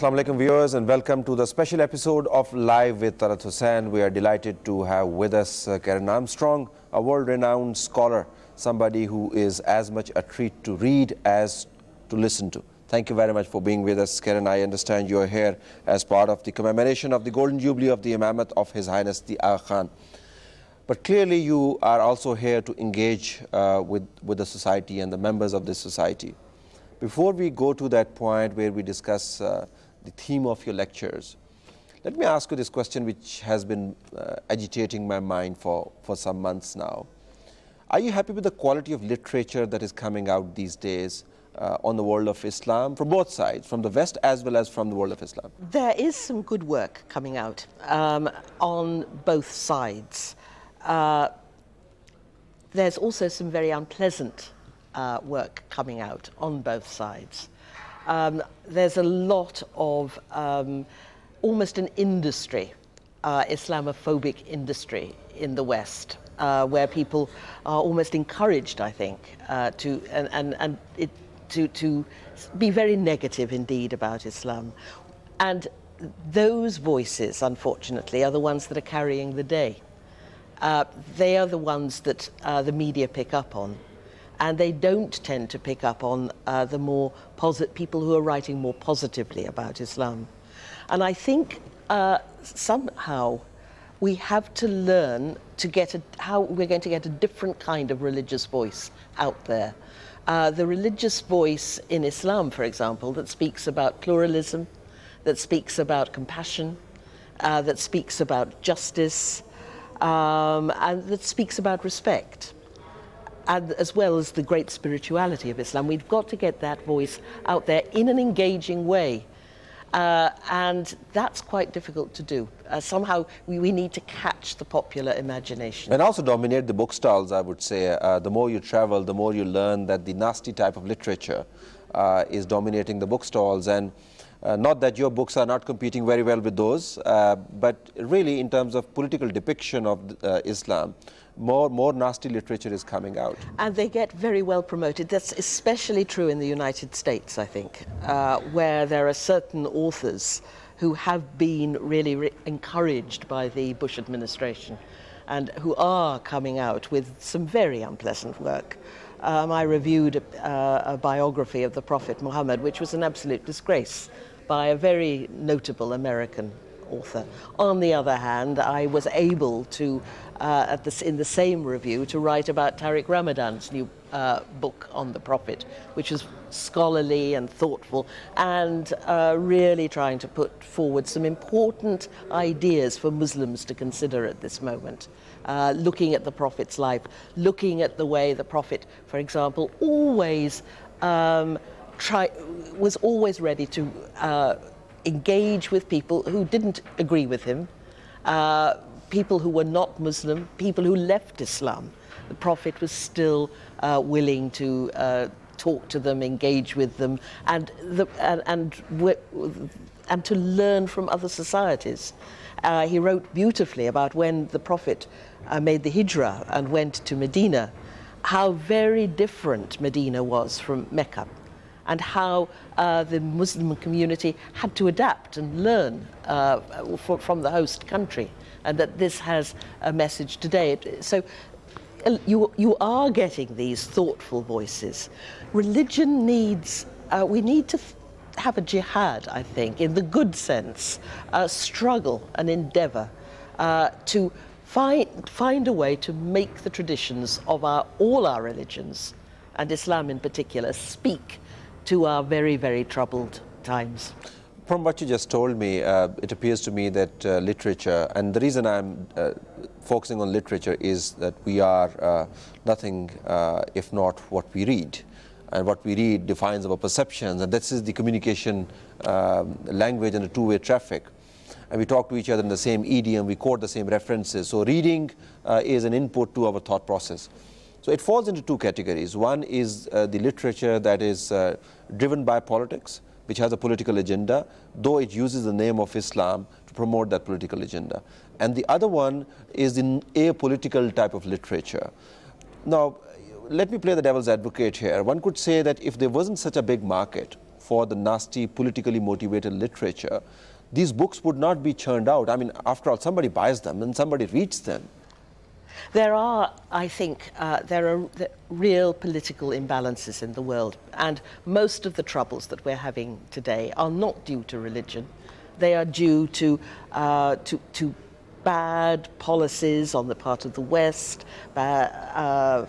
Assalamu alaikum viewers, and welcome to the special episode of Live with Talat Hussain. We are delighted to have with us Karim Armstrong, a world-renowned scholar, somebody who is as much a treat to read as to listen to. Thank you very much for being with us, Karim. I understand you are here as part of the commemoration of the Golden Jubilee of the Imamat of His Highness the Aga Khan. But clearly you are also here to engage with the society and the members of this society. Before we go to that point where we discuss the theme of your lectures, let me ask you this question which has been agitating my mind for some months now. Are you happy with the quality of literature that is coming out these days on the world of Islam, from both sides, from the West as well as from the world of Islam? There is some good work coming out on both sides. There's also some very unpleasant work coming out on both sides. There's a lot of almost an industry, Islamophobic industry in the West, where people are almost encouraged, I think, to be very negative indeed about Islam. And those voices, unfortunately, are the ones that are carrying the day. They are the ones that the media pick up on. And they don't tend to pick up on the more people who are writing more positively about Islam. And I think somehow we have to learn to get how we're going to get a different kind of religious voice out there. The religious voice in Islam, for example, that speaks about pluralism, that speaks about compassion, that speaks about justice, and that speaks about respect. And as well as the great spirituality of Islam. We've got to get that voice out there in an engaging way. And that's quite difficult to do. Somehow we need to catch the popular imagination. And also dominate the bookstalls, I would say. The more you travel, the more you learn that the nasty type of literature is dominating the bookstalls. And not that your books are not competing very well with those, but really in terms of political depiction of Islam, more nasty literature is coming out. And they get very well promoted. That's especially true in the United States, I think, where there are certain authors who have been really encouraged by the Bush administration and who are coming out with some very unpleasant work. I reviewed a biography of the Prophet Muhammad, which was an absolute disgrace, by a very notable American author. On the other hand, I was able to, in the same review, to write about Tariq Ramadan's new book on the Prophet, which was scholarly and thoughtful, and really trying to put forward some important ideas for Muslims to consider at this moment. Looking at the Prophet's life, looking at the way the Prophet, for example, always was always ready to engage with people who didn't agree with him, people who were not Muslim, people who left Islam. The Prophet was still willing to talk to them, engage with them, and to learn from other societies. He wrote beautifully about when the Prophet made the Hijrah and went to Medina, how very different Medina was from Mecca, and how the Muslim community had to adapt and learn from the host country, and that this has a message today. So you are getting these thoughtful voices. Religion needs, we need to have a jihad, I think, in the good sense, a struggle, an endeavor to find a way to make the traditions of all our religions, and Islam in particular, speak to our very, very troubled times. From what you just told me, it appears to me that literature, and the reason I'm focusing on literature is that we are nothing if not what we read. And what we read defines our perceptions, and this is the communication language and the two-way traffic. And we talk to each other in the same idiom, we quote the same references. So reading is an input to our thought process. So it falls into two categories. One is the literature that is driven by politics, which has a political agenda, though it uses the name of Islam to promote that political agenda. And the other one is in apolitical type of literature. Now, let me play the devil's advocate here. One could say that if there wasn't such a big market for the nasty, politically motivated literature, these books would not be churned out. I mean, after all, somebody buys them and somebody reads them. There are, I think, there are real political imbalances in the world, and most of the troubles that we're having today are not due to religion. They are due to bad policies on the part of the West, bad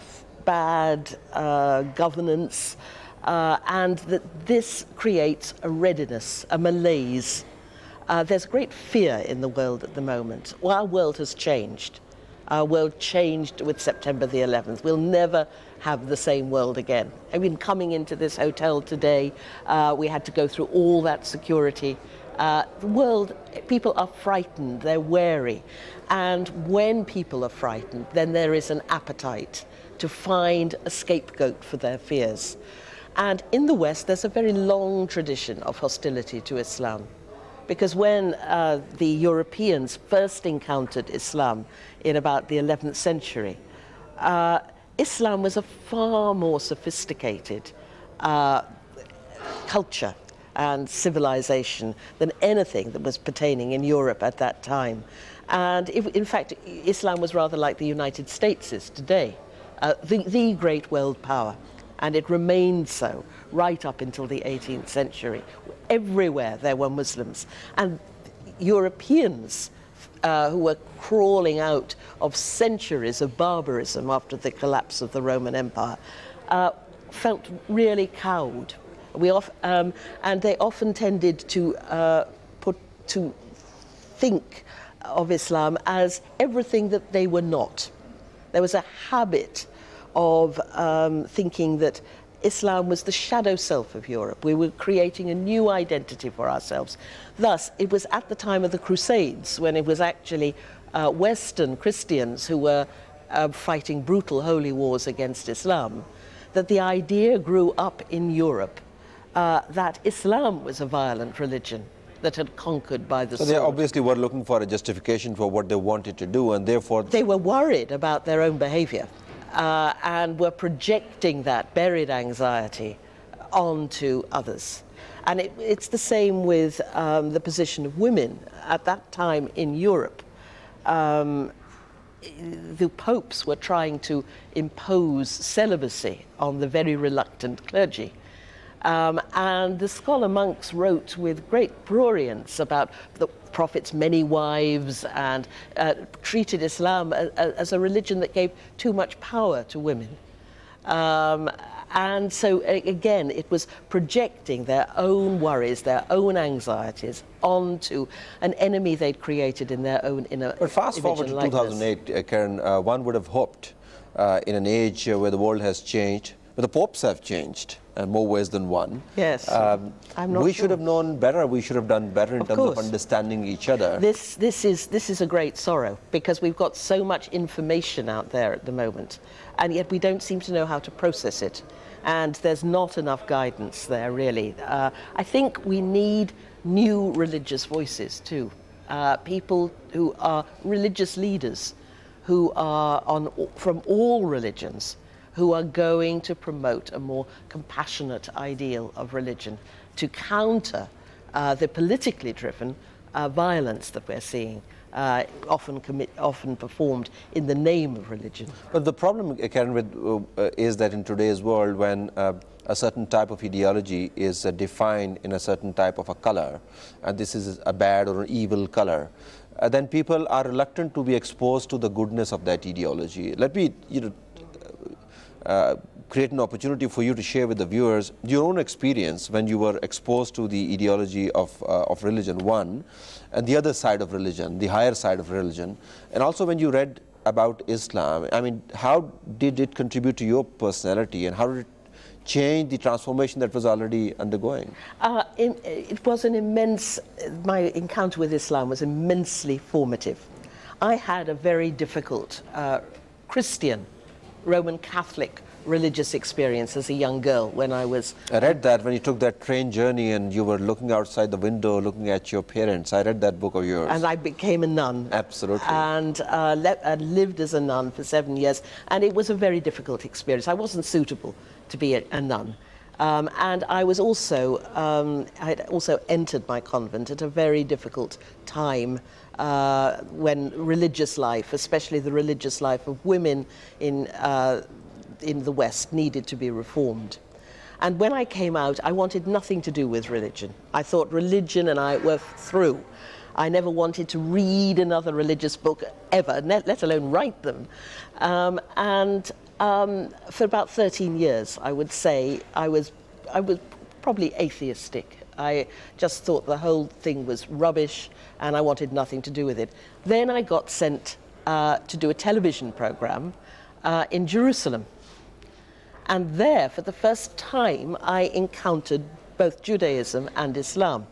governance, and that this creates a readiness, a malaise. There's great fear in the world at the moment. Well, our world has changed. Our world changed with September the 11th. We'll never have the same world again. I mean, coming into this hotel today, we had to go through all that security. The world, people are frightened, they're wary. And when people are frightened, then there is an appetite to find a scapegoat for their fears. And in the West, there's a very long tradition of hostility to Islam. Because when the Europeans first encountered Islam in about the 11th century, Islam was a far more sophisticated culture and civilization than anything that was pertaining in Europe at that time. And in fact, Islam was rather like the United States is today, the great world power. And it remained so right up until the 18th century. Everywhere there were Muslims. And Europeans who were crawling out of centuries of barbarism after the collapse of the Roman Empire felt really cowed. And they often tended to think of Islam as everything that they were not. There was a habit of thinking that Islam was the shadow self of Europe. We were creating a new identity for ourselves. Thus, it was at the time of the Crusades, when it was actually Western Christians who were fighting brutal holy wars against Islam, that the idea grew up in Europe that Islam was a violent religion that had conquered by the sword. So they obviously were looking for a justification for what they wanted to do, and therefore they were worried about their own behavior. And were projecting that buried anxiety onto others. And it's the same with the position of women. At that time in Europe, the popes were trying to impose celibacy on the very reluctant clergy. And the scholar monks wrote with great prurience about the Prophet's many wives and treated Islam as a religion that gave too much power to women. And so, again, it was projecting their own worries, their own anxieties onto an enemy they'd created in their own inner. But fast forward to 2008, Karen, one would have hoped in an age where the world has changed, where the popes have changed in more ways than one. Yes, we should have known better. We should have done better in terms of understanding each other. This is a great sorrow, because we've got so much information out there at the moment, and yet we don't seem to know how to process it. And there's not enough guidance there, really. I think we need new religious voices too. People who are religious leaders, who are from all religions, who are going to promote a more compassionate ideal of religion to counter the politically driven violence that we're seeing, often performed in the name of religion. But the problem, Karen, is that in today's world, when a certain type of ideology is defined in a certain type of a color, and this is a bad or an evil color, then people are reluctant to be exposed to the goodness of that ideology. Let me, create an opportunity for you to share with the viewers your own experience when you were exposed to the ideology of religion, one, and the other side of religion, the higher side of religion, and also when you read about Islam. I mean, how did it contribute to your personality, and how did it change the transformation that was already undergoing? It was an immense, my encounter with Islam was immensely formative. I had a very difficult Christian, Roman Catholic religious experience as a young girl when I was... I read that when you took that train journey and you were looking outside the window, looking at your parents. I read that book of yours. And I became a nun. Absolutely. And lived as a nun for 7 years. And it was a very difficult experience. I wasn't suitable to be a nun. And I was also, I had also entered my convent at a very difficult time when religious life, especially the religious life of women in the West, needed to be reformed. And when I came out, I wanted nothing to do with religion. I thought religion and I were through. I never wanted to read another religious book ever, let alone write them. For about 13 years, I would say, I was probably atheistic. I just thought the whole thing was rubbish and I wanted nothing to do with it. Then I got sent to do a television program in Jerusalem. And there, for the first time, I encountered both Judaism and Islam.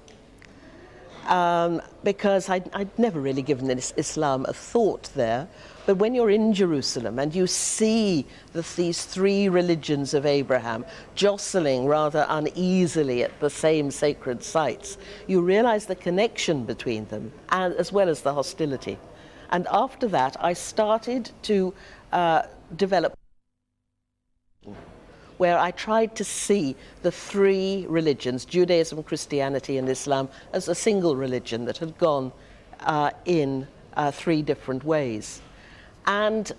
Because I'd never really given Islam a thought there. But when you're in Jerusalem and you see these three religions of Abraham jostling rather uneasily at the same sacred sites, you realize the connection between them, and, as well as the hostility. And after that, I started to develop where I tried to see the three religions, Judaism, Christianity, and Islam, as a single religion that had gone in three different ways. And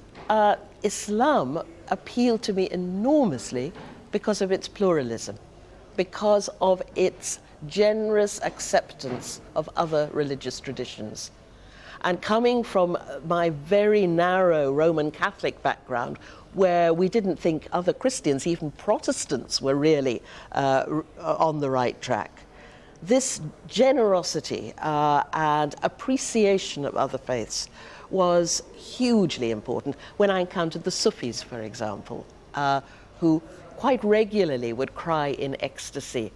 Islam appealed to me enormously because of its pluralism, because of its generous acceptance of other religious traditions. And coming from my very narrow Roman Catholic background, where we didn't think other Christians, even Protestants, were really on the right track, this generosity and appreciation of other faiths was hugely important. When I encountered the Sufis, for example, who quite regularly would cry in ecstasy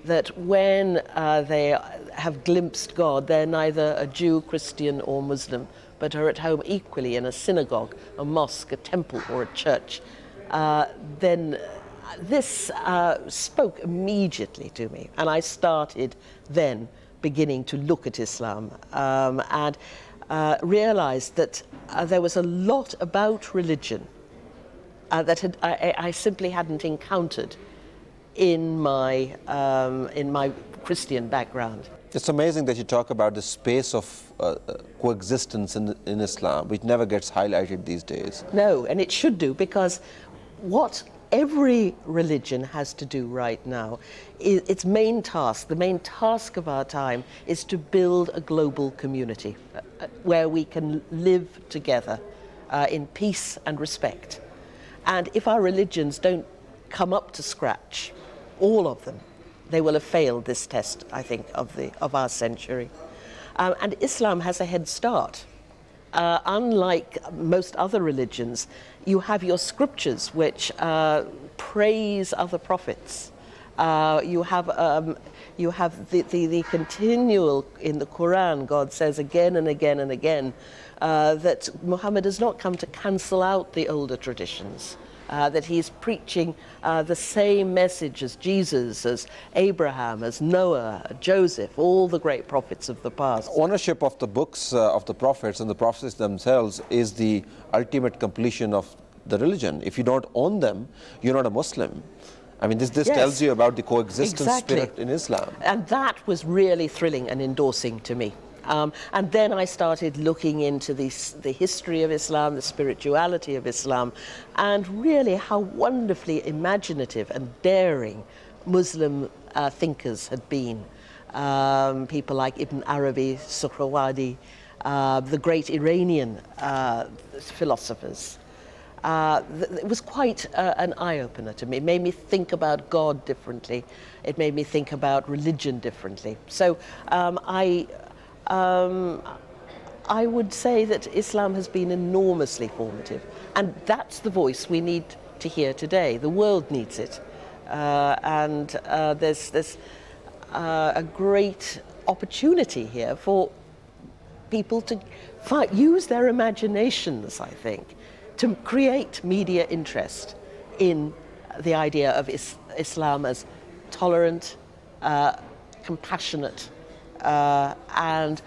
that when they have glimpsed God, they're neither a Jew, Christian, or Muslim, but are at home equally in a synagogue, a mosque, a temple, or a church, then this spoke immediately to me. And I started then beginning to look at Islam and realized that there was a lot about religion that I simply hadn't encountered in my Christian background. It's amazing that you talk about the space of coexistence in Islam, which never gets highlighted these days. No, and it should do, because what every religion has to do right now, its main task, the main task of our time, is to build a global community where we can live together in peace and respect. And if our religions don't come up to scratch, all of them, they will have failed this test, I think, of our century. And Islam has a head start. Unlike most other religions, you have your scriptures which praise other prophets. You have the continual, in the Quran, God says again and again and again that Muhammad has not come to cancel out the older traditions. That he's preaching the same message as Jesus, as Abraham, as Noah, Joseph, all the great prophets of the past. Ownership of the books of the prophets and the prophets themselves is the ultimate completion of the religion. If you don't own them, you're not a Muslim. I mean, this yes. tells you about the coexistence exactly. spirit in Islam. And that was really thrilling and endorsing to me. And then I started looking into the history of Islam, the spirituality of Islam, and really how wonderfully imaginative and daring Muslim thinkers had been. People like Ibn Arabi, Suhrawardi, the great Iranian philosophers. It was quite an eye-opener to me. It made me think about God differently. It made me think about religion differently. So I would say that Islam has been enormously formative, and that's the voice we need to hear today. The world needs it, and there's a great opportunity here for people to use their imaginations, I think, to create media interest in the idea of Islam as tolerant, compassionate, and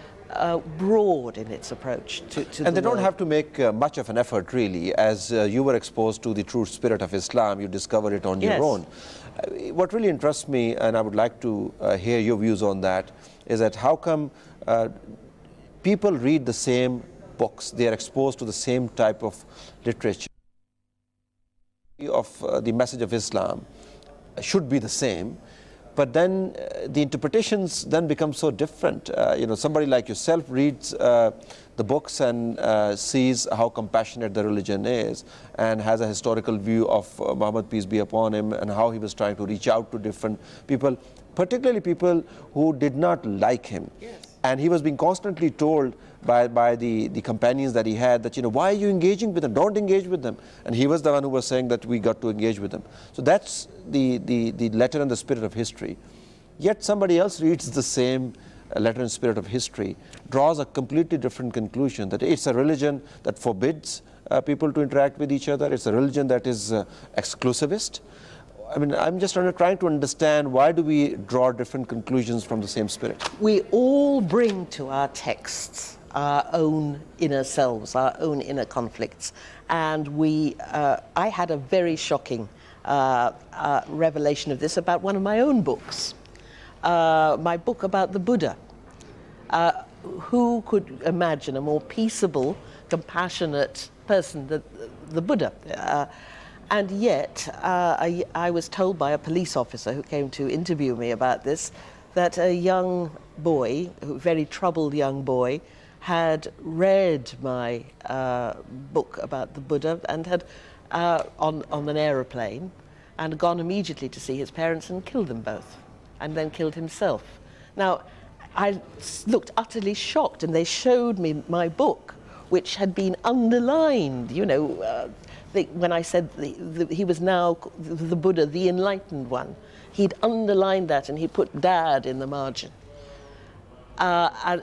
broad in its approach to and they don't have to make much of an effort, really. As you were exposed to the true spirit of Islam, you discover it on yes. your own. What really interests me, and I would like to hear your views on that, is that how come people read the same books, they are exposed to the same type of literature, of the message of Islam should be the same, but then the interpretations then become so different. Somebody like yourself reads the books and sees how compassionate the religion is and has a historical view of Muhammad, peace be upon him, and how he was trying to reach out to different people, particularly people who did not like him. Yes. And he was being constantly told by the companions that he had that, why are you engaging with them? Don't engage with them. And he was the one who was saying that we got to engage with them. So that's the letter and the spirit of history. Yet somebody else reads the same letter and spirit of history, draws a completely different conclusion, that it's a religion that forbids people to interact with each other. It's a religion that is exclusivist. I mean, I'm just trying to understand, why do we draw different conclusions from the same spirit? We all bring to our texts our own inner selves, our own inner conflicts. And I had a very shocking revelation of this about one of my own books, my book about the Buddha. Who could imagine a more peaceable, compassionate person than the Buddha? And yet, I was told by a police officer who came to interview me about this, that a young boy, a very troubled young boy, had read my book about the Buddha and had on an aeroplane, and gone immediately to see his parents and killed them both, and then killed himself. Now, I looked utterly shocked, and they showed me my book, which had been underlined, when I said he was now the Buddha, the enlightened one. He'd underlined that, and he put Dad in the margin. And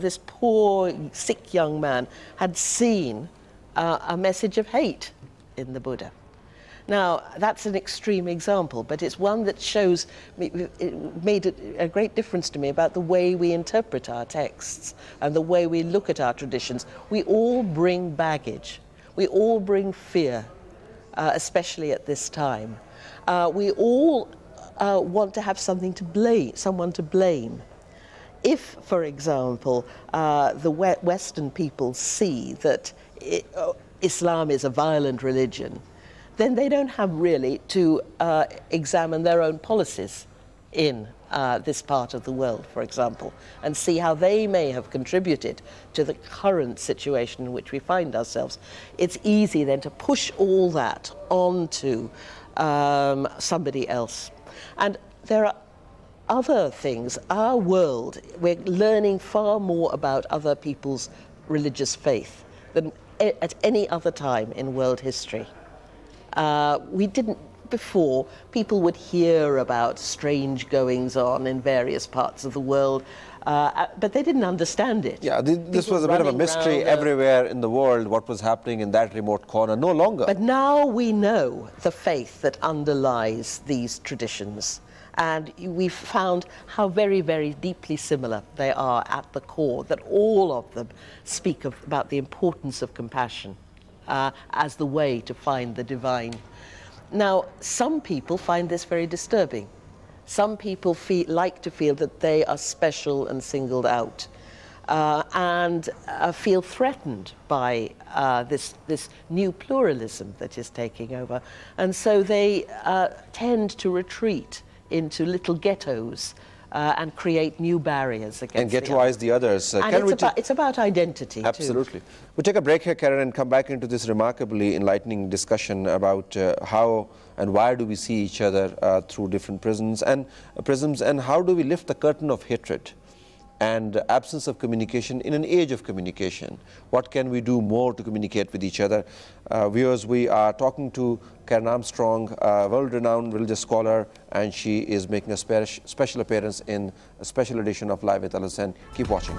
this poor, sick young man had seen a message of hate in the Buddha. Now, that's an extreme example, but it's one that made a great difference to me about the way we interpret our texts and the way we look at our traditions. We all bring baggage. We all bring fear, especially at this time. We all want to have someone to blame. If, for example, the Western people see that Islam is a violent religion, then they don't have really to examine their own policies in this part of the world, for example, and see how they may have contributed to the current situation in which we find ourselves. It's easy then to push all that onto somebody else. And there are other things. Our world, we're learning far more about other people's religious faith than at any other time in world history. We didn't before. People would hear about strange goings-on in various parts of the world, but they didn't understand it. Yeah, this was a bit of a mystery everywhere in the world, what was happening in that remote corner. No longer. But now we know the faith that underlies these traditions. And we've found how very, very deeply similar they are at the core, that all of them speak about the importance of compassion as the way to find the divine. Now, some people find this very disturbing. Some people like to feel that they are special and singled out, and feel threatened by this new pluralism that is taking over. And so they tend to retreat into little ghettos and create new barriers against and ghettoize the others. It's about identity. Absolutely. We'll take a break here, Karim, and come back into this remarkably enlightening discussion about how and why do we see each other through different prisms, and how do we lift the curtain of hatred and absence of communication in an age of communication. What can we do more to communicate with each other? Viewers, we are talking to Karim Armstrong, a world-renowned religious scholar, and she is making a special appearance in a special edition of Live with Talat Hussain. Keep watching.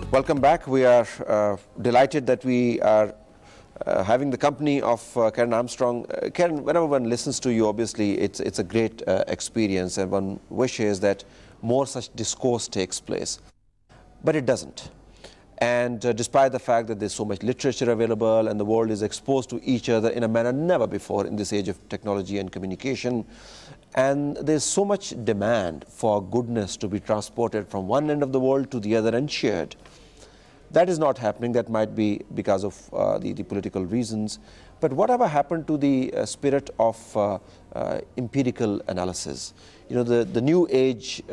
Welcome back. We are delighted that we are having the company of Karim Armstrong. Karim, whenever one listens to you, obviously it's a great experience, and one wishes that more such discourse takes place. But it doesn't. And despite the fact that there's so much literature available and the world is exposed to each other in a manner never before in this age of technology and communication, and there's so much demand for goodness to be transported from one end of the world to the other and shared. That is not happening. That might be because of the political reasons. But whatever happened to the spirit of empirical analysis? You know, the new age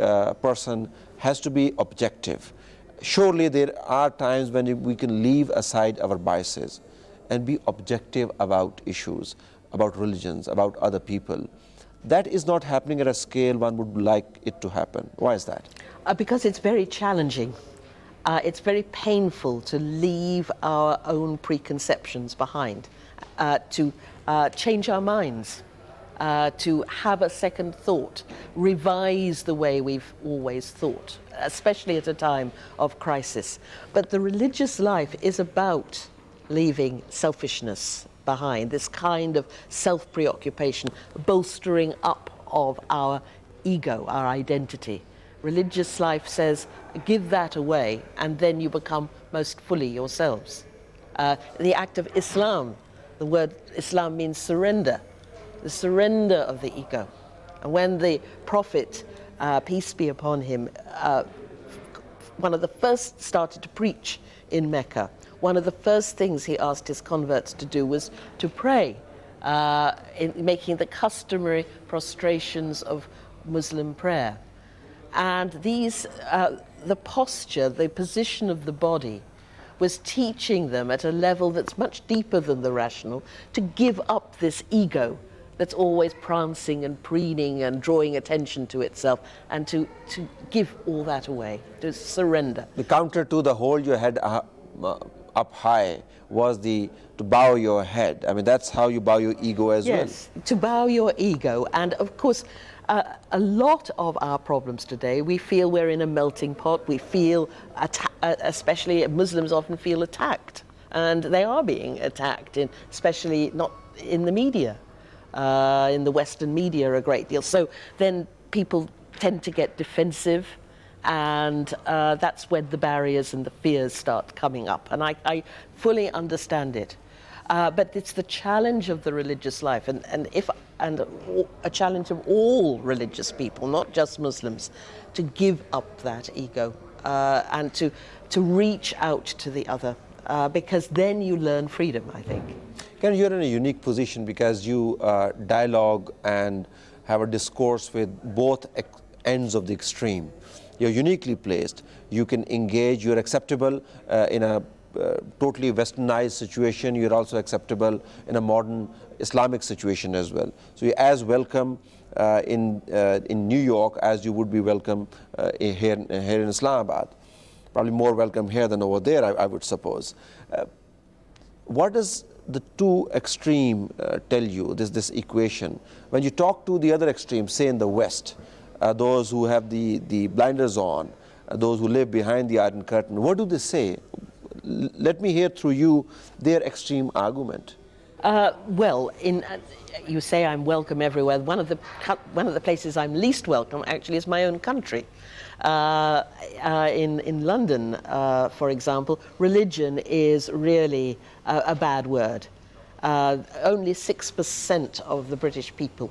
person has to be objective. Surely there are times when we can leave aside our biases and be objective about issues, about religions, about other people. That is not happening at a scale one would like it to happen. Why is that? Because it's very challenging. It's very painful to leave our own preconceptions behind, to change our minds, to have a second thought, revise the way we've always thought, especially at a time of crisis. But the religious life is about leaving selfishness behind, this kind of self-preoccupation, bolstering up of our ego, our identity. Religious life says, give that away, and then you become most fully yourselves. The act of Islam, the word Islam means surrender, the surrender of the ego. And when the Prophet, peace be upon him, one of the first started to preach in Mecca, one of the first things he asked his converts to do was to pray, in making the customary prostrations of Muslim prayer. And these, the posture, the position of the body was teaching them at a level that's much deeper than the rational to give up this ego that's always prancing and preening and drawing attention to itself, and to give all that away, to surrender. The counter to the hold your head up high was to bow your head. I mean, that's how you bow your ego as well. Yes, to bow your ego. And of course, a lot of our problems today, we feel we're in a melting pot. We feel, especially Muslims often feel attacked. And they are being attacked, especially not in the media, in the Western media a great deal. So then people tend to get defensive, and that's when the barriers and the fears start coming up. And I fully understand it. But it's the challenge of the religious life, and a challenge of all religious people, not just Muslims, to give up that ego and to reach out to the other, because then you learn freedom, I think. Karim, you're in a unique position because you dialogue and have a discourse with both ends of the extreme. You're uniquely placed. You can engage. You're acceptable in a totally westernized situation. You're also acceptable in a modern Islamic situation as well. So you're as welcome in New York as you would be welcome here in Islamabad. Probably more welcome here than over there, I would suppose. What does the two extreme tell you, this equation? When you talk to the other extreme, say in the West, those who have the blinders on, those who live behind the Iron Curtain, what do they say? Let me hear through you their extreme argument. Well, you say I'm welcome everywhere. One of the places I'm least welcome actually is my own country. In London, for example, religion is really a bad word. Only 6% of the British people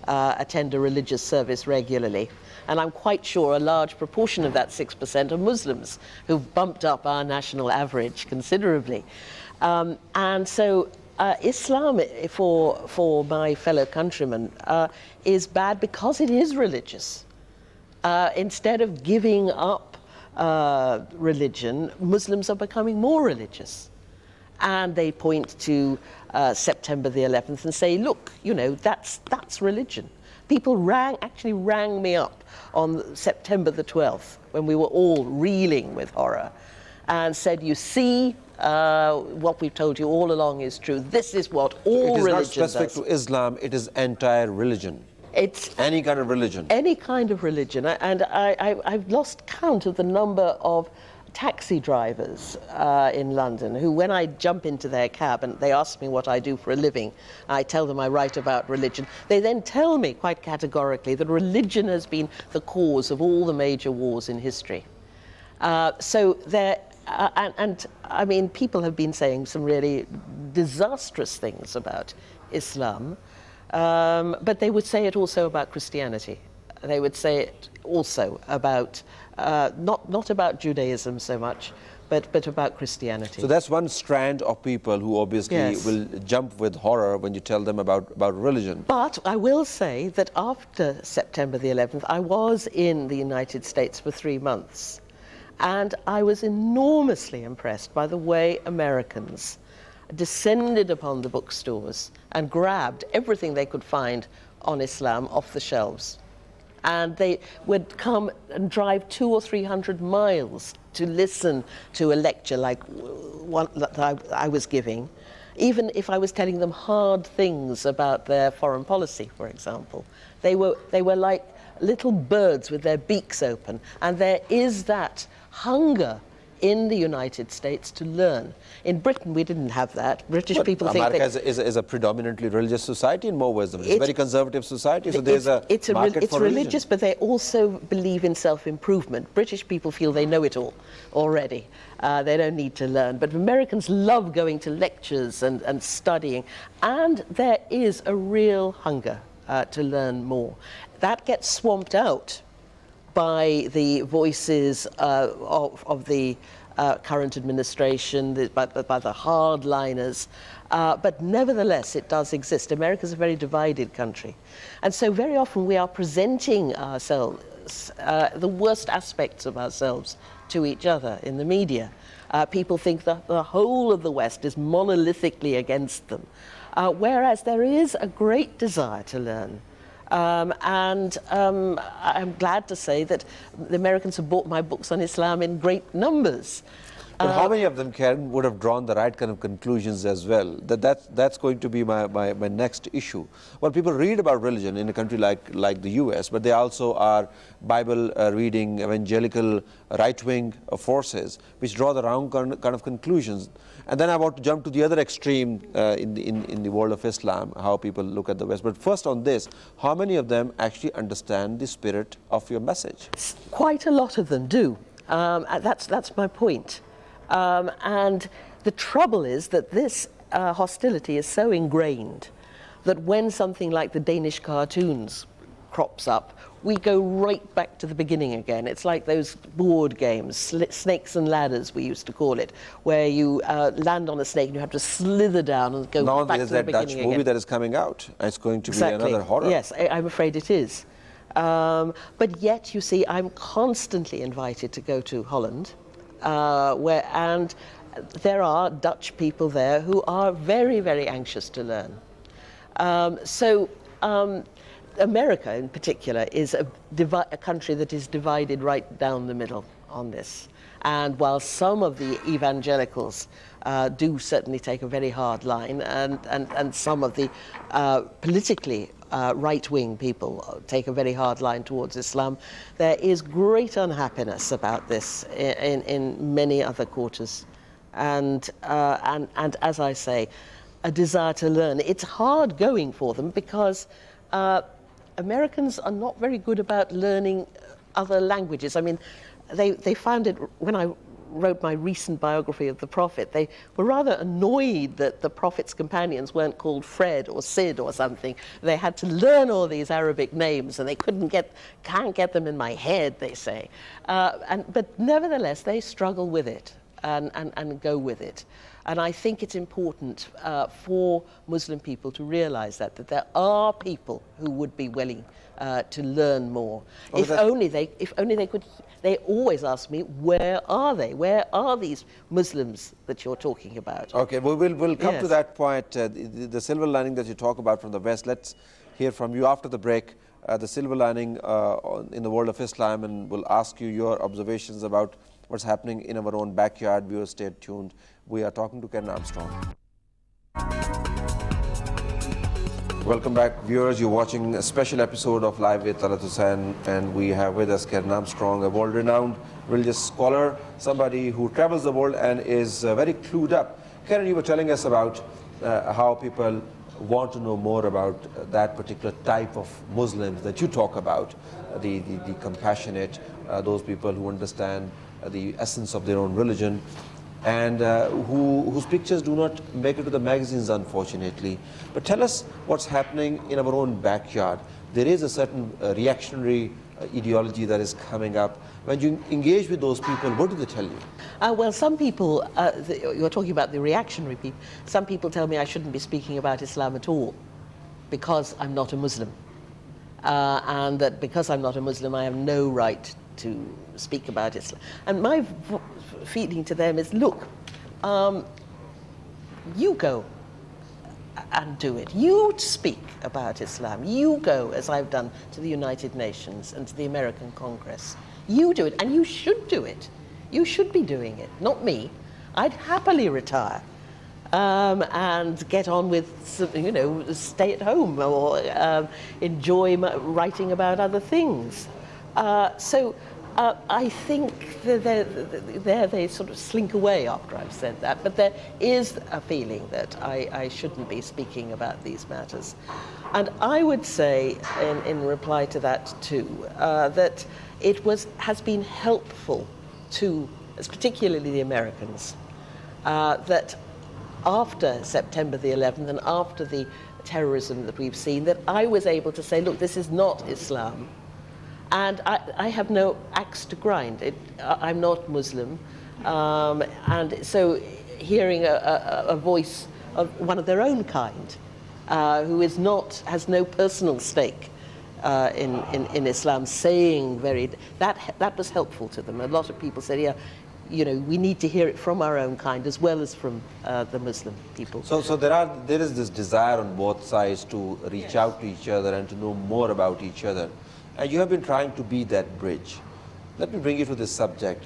attend a religious service regularly. And I'm quite sure a large proportion of that 6% are Muslims, who've bumped up our national average considerably. And so Islam, for my fellow countrymen, is bad because it is religious. Instead of giving up religion, Muslims are becoming more religious. And they point to September the 11th and say, look, you know, that's religion. People actually rang me up on September the 12th, when we were all reeling with horror, and said, you see, what we've told you all along is true. This is what all religion does. It is not specific to Islam, it is entire religion. It's any kind of religion. Any kind of religion. And I've lost count of the number of taxi drivers in London who, when I jump into their cab and they ask me what I do for a living, I tell them I write about religion. They then tell me quite categorically that religion has been the cause of all the major wars in history. So and I mean, people have been saying some really disastrous things about Islam, but they would say it also about Christianity. They would say it also about, not about Judaism so much, but about Christianity. So that's one strand of people who obviously will jump with horror when you tell them about religion. But I will say that after September the 11th, I was in the United States for 3 months. And I was enormously impressed by the way Americans descended upon the bookstores and grabbed everything they could find on Islam off the shelves. And they would come and drive 200 or 300 miles to listen to a lecture like one that I was giving, even if I was telling them hard things about their foreign policy, for example. They were like little birds with their beaks open, and there is that hunger in the United States to learn. In Britain, we didn't have that. British people think America is a predominantly religious society in more ways than it's a very conservative society, so there's a market for religion. Religious, but they also believe in self-improvement. British people feel they know it all already. They don't need to learn. But Americans love going to lectures and studying. And there is a real hunger to learn more. That gets swamped out by the voices of the current administration, by the hardliners. But nevertheless, it does exist. America's a very divided country. And so very often we are presenting ourselves, the worst aspects of ourselves, to each other in the media. People think that the whole of the West is monolithically against them, whereas there is a great desire to learn. I'm glad to say that the Americans have bought my books on Islam in great numbers. But how many of them, Karim, would have drawn the right kind of conclusions as well? That's going to be my next issue. Well, people read about religion in a country like the US, but they also are Bible-reading, evangelical, right-wing forces, which draw the wrong kind of conclusions. And then I want to jump to the other extreme in the world of Islam, how people look at the West. But first on this, how many of them actually understand the spirit of your message? Quite a lot of them do. That's my point. And the trouble is that this hostility is so ingrained that when something like the Danish cartoons crops up, we go right back to the beginning again. It's like those board games, snakes and ladders we used to call it, where you land on a snake and you have to slither down and go back to the beginning again. Now there's that Dutch movie that is coming out. It's going to be another horror. Yes, I'm afraid it is. But yet, you see, I'm constantly invited to go to Holland, and there are Dutch people there who are very, very anxious to learn. America, in particular, is a country that is divided right down the middle on this. And while some of the evangelicals do certainly take a very hard line, and some of the politically right-wing people take a very hard line towards Islam, there is great unhappiness about this in many other quarters. And as I say, a desire to learn. It's hard going for them because Americans are not very good about learning other languages. I mean, they found it, when I wrote my recent biography of the Prophet, they were rather annoyed that the Prophet's companions weren't called Fred or Sid or something. They had to learn all these Arabic names and they can't get them in my head, they say. But nevertheless, they struggle with it and go with it. And I think it's important for Muslim people to realize that there are people who would be willing to learn more. If only they could. They always ask me, where are they? Where are these Muslims that you're talking about? Okay, we'll come to that point. The silver lining that you talk about from the West. Let's hear from you after the break. The silver lining in the world of Islam, and we'll ask you your observations about what's happening in our own backyard. Viewers, stay tuned. We are talking to Karim Armstrong. Welcome back, viewers. You're watching a special episode of Live with Talat Hussain, and we have with us Karim Armstrong, a world-renowned religious scholar, somebody who travels the world and is very clued up. Karim, you were telling us about how people want to know more about that particular type of Muslims that you talk about, the compassionate, those people who understand the essence of their own religion, and whose pictures do not make it to the magazines, unfortunately. But tell us what's happening in our own backyard. There is a certain reactionary ideology that is coming up. When you engage with those people, what do they tell you? Well, some people, you're talking about the reactionary people, some people tell me I shouldn't be speaking about Islam at all because I'm not a Muslim. And that because I'm not a Muslim, I have no right to speak about Islam. And my feeling to them is, look, you go and do it. You speak about Islam. You go, as I've done, to the United Nations and to the American Congress. You do it, and you should do it. You should be doing it, not me. I'd happily retire and get on with, you know, stay at home or enjoy writing about other things. I think that they sort of slink away after I've said that, but there is a feeling that I shouldn't be speaking about these matters. And I would say, in reply to that too, that it has been helpful to, particularly the Americans, that after September the 11th and after the terrorism that we've seen, that I was able to say, look, this is not Islam. And I have no axe to grind. I'm not Muslim. And so hearing a voice of one of their own kind, who has no personal stake in Islam, saying that was helpful to them. A lot of people said, yeah, you know, we need to hear it from our own kind as well as from the Muslim people. So there is this desire on both sides to reach out to each other and to know more about each other. And you have been trying to be that bridge. Let me bring you to this subject.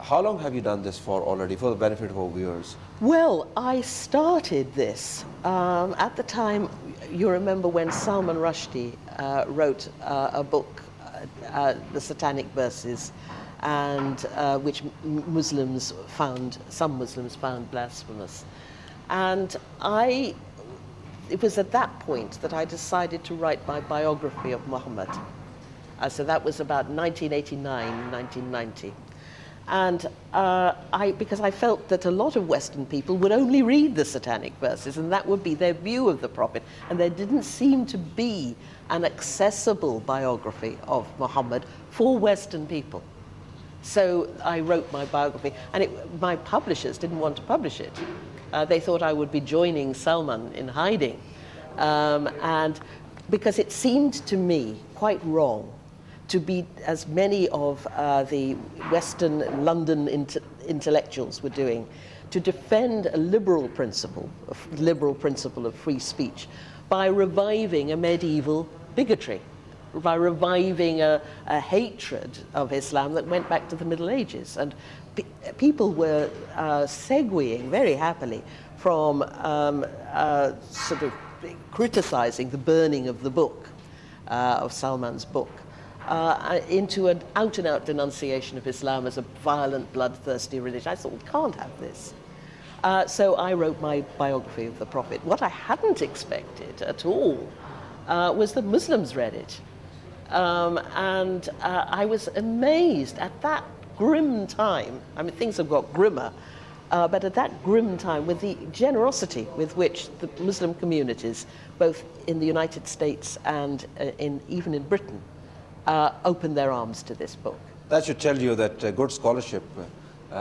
How long have you done this for already, for the benefit of our viewers? Well, I started this at the time, you remember when Salman Rushdie wrote a book, The Satanic Verses, and which some Muslims found blasphemous. And it was at that point that I decided to write my biography of Muhammad. So that was about 1989, 1990. And because I felt that a lot of Western people would only read the Satanic Verses, and that would be their view of the Prophet. And there didn't seem to be an accessible biography of Muhammad for Western people. So I wrote my biography, and my publishers didn't want to publish it. They thought I would be joining Salman in hiding. And because it seemed to me quite wrong to be, as many of the Western London intellectuals were doing, to defend a liberal principle of free speech by reviving a medieval bigotry, by reviving a hatred of Islam that went back to the Middle Ages. And people were segueing very happily from sort of criticizing the burning of the book, of Salman's book, into an out-and-out denunciation of Islam as a violent, bloodthirsty religion. I thought, we can't have this. So I wrote my biography of the Prophet. What I hadn't expected at all was that Muslims read it. And I was amazed at that grim time. I mean, things have got grimmer, but at that grim time, with the generosity with which the Muslim communities, both in the United States and even in Britain, opened their arms to this book. That should tell you that good scholarship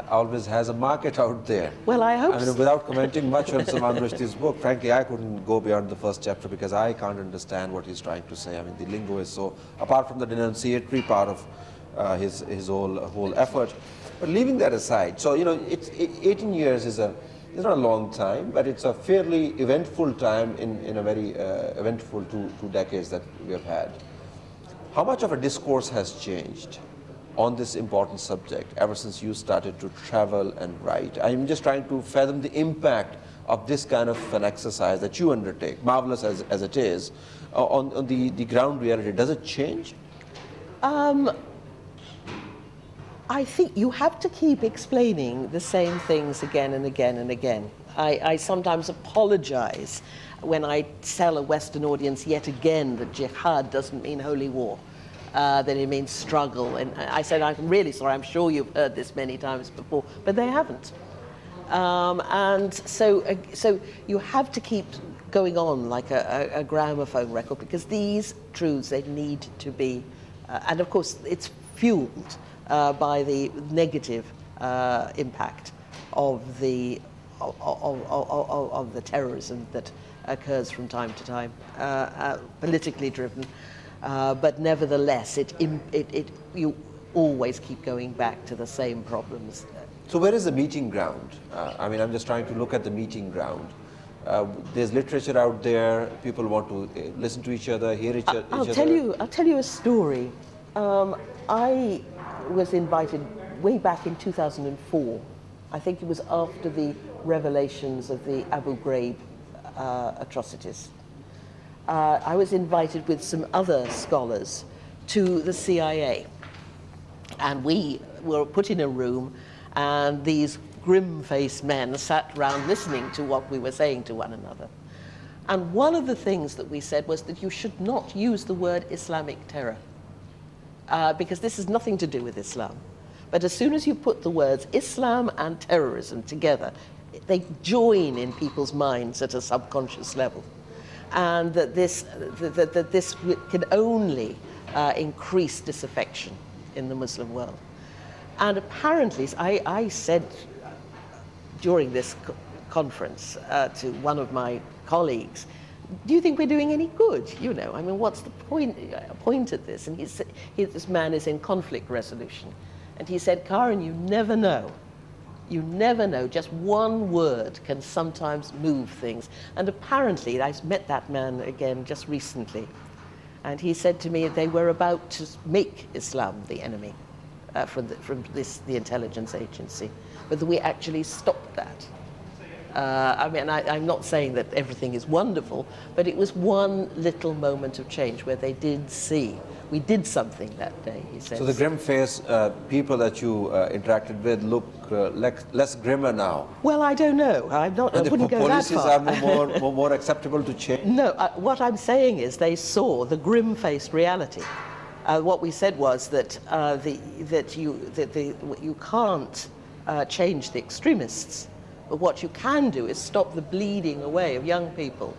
always has a market out there. Well, I hope so. Without commenting much on Salman Rushdie's book, frankly, I couldn't go beyond the first chapter because I can't understand what he's trying to say. I mean, the lingo is so, apart from the denunciatory part of his whole effort. But leaving that aside, so, you know, 18 years is not a long time, but it's a fairly eventful time in a very eventful two decades that we have had. How much of a discourse has changed on this important subject ever since you started to travel and write? I'm just trying to fathom the impact of this kind of an exercise that you undertake, marvelous as it is, on the ground reality. Does it change? I think you have to keep explaining the same things again and again and again. I sometimes apologize when I tell a Western audience yet again that jihad doesn't mean holy war. that it means struggle. And I said, I'm really sorry, I'm sure you've heard this many times before, but they haven't. And so you have to keep going on like a gramophone record, because these truths, they need to be, and of course it's fueled by the negative impact of the terrorism that occurs from time to time, politically driven, but nevertheless, you always keep going back to the same problems. So where is the meeting ground? I mean, I'm just trying to look at the meeting ground. There's literature out there. People want to listen to each other, hear each other. I'll tell you a story. I was invited way back in 2004. I think it was after the revelations of the Abu Ghraib atrocities. I was invited with some other scholars to the CIA, and we were put in a room, and these grim-faced men sat around listening to what we were saying to one another. And one of the things that we said was that you should not use the word Islamic terror, because this has nothing to do with Islam. But as soon as you put the words Islam and terrorism together, they join in people's minds at a subconscious level. And that this can only increase disaffection in the Muslim world. And apparently, I said during this conference to one of my colleagues, do you think we're doing any good? You know, I mean, what's the point of this? And he said, this man is in conflict resolution. And he said, Karim, you never know. You never know. Just one word can sometimes move things. And apparently, I met that man again just recently. And he said to me they were about to make Islam the enemy from the intelligence agency. But we actually stopped that. I mean, I'm not saying that everything is wonderful, but it was one little moment of change where they did see. We did something that day, he said. So the grim-faced people that you interacted with look less grimmer now? Well, I don't know. I wouldn't go that far. The policies are more acceptable to change? No, what I'm saying is they saw the grim-faced reality. What we said was that you can't change the extremists, but what you can do is stop the bleeding away of young people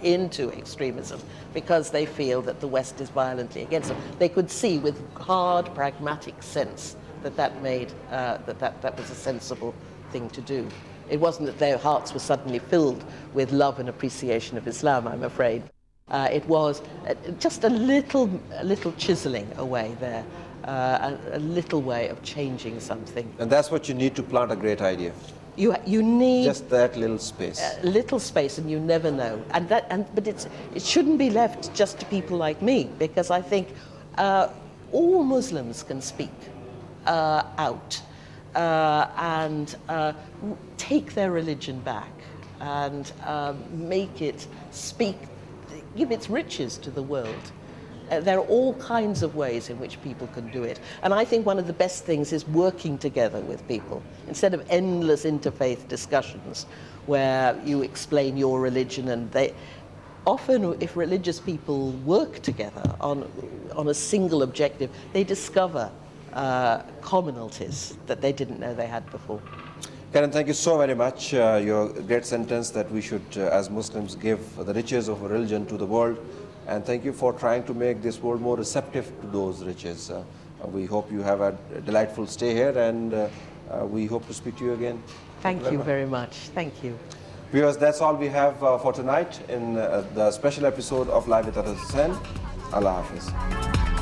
into extremism, because they feel that the West is violently against them. They could see with hard, pragmatic sense that was a sensible thing to do. It wasn't that their hearts were suddenly filled with love and appreciation of Islam, I'm afraid. It was just a little chiseling away there, a little way of changing something. And that's what you need to plant a great idea. You need just that little space. Little space, and you never know. But it shouldn't be left just to people like me, because I think all Muslims can speak out and take their religion back and make it speak, give its riches to the world. There are all kinds of ways in which people can do it. And I think one of the best things is working together with people, instead of endless interfaith discussions where you explain your religion. And often, if religious people work together on a single objective, they discover commonalities that they didn't know they had before. Karim, thank you so very much. Your great sentence that we should, as Muslims, give the riches of religion to the world. And thank you for trying to make this world more receptive to those riches. We hope you have a delightful stay here, and we hope to speak to you again. Thank you very much. Thank you. Viewers, that's all we have for tonight in the special episode of Live with Hussain. Allah Hafiz.